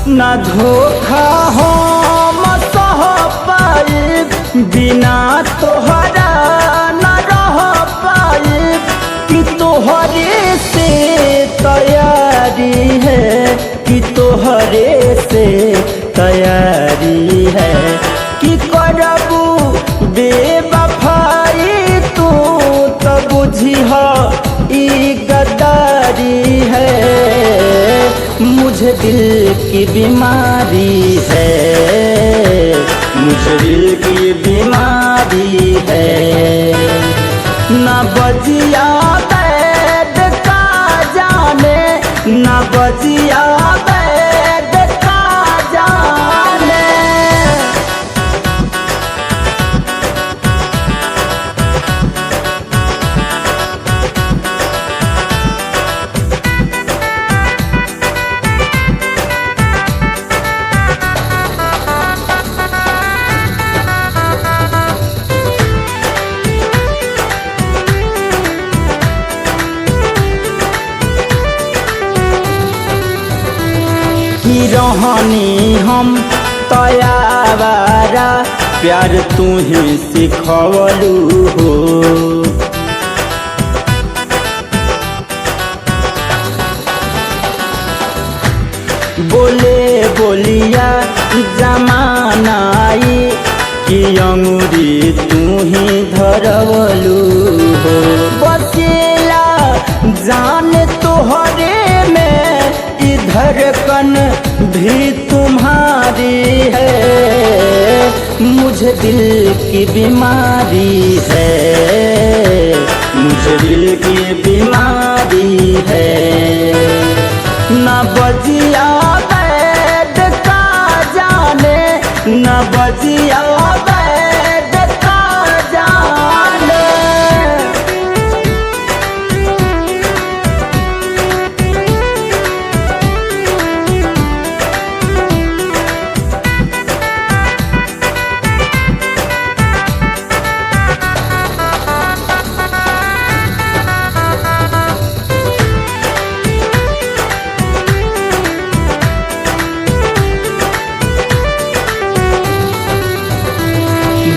ना धोखा हम सह पाइब, बिना तोहरा न रह पाइब। कि तोहरे से तैयारी है, कि तोहरे से तैयारी है। कि करबू बेवफाई तू तो बुझिह ई गद्दारी है। मुझे दिल की बीमारी है, मुझे दिल की बीमारी है। ना बजिया बैठ का जाने, ना बजिया बैठ का जाने। कि रहनी हम तयावारा, प्यार तू ही सिखवलू हो। बोले बोलिया जमानाई, कि अंगूरी तू ही धरवलू हो। बसेला जान तोहरे में, धड़कन भी तुम्हारी है। मुझे दिल की बीमारी है, मुझे दिल की बीमारी है। ना बजिया बैठ का जाने, ना बजिया बैठ का जाने।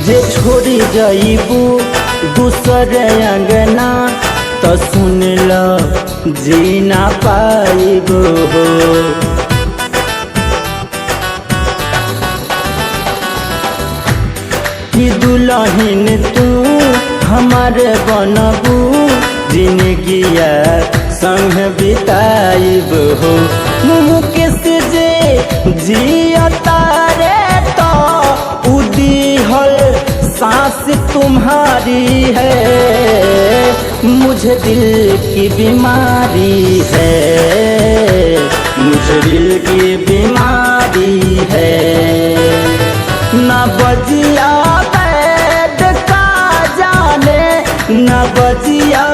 जे छोड़ी जाइबू दूसर अंगना, तो सुन लो जी ना पाइबो हो। कि दुल्हन तू हमारे बनबू, जिंदगिया संग बिताइब हो। मुकेश जे जियता रे तो उदीहल सांस तुम्हारी है। मुझे दिल की बीमारी है, मुझे दिल की बीमारी है। ना बजिया बैठ का जाने, ना बजिया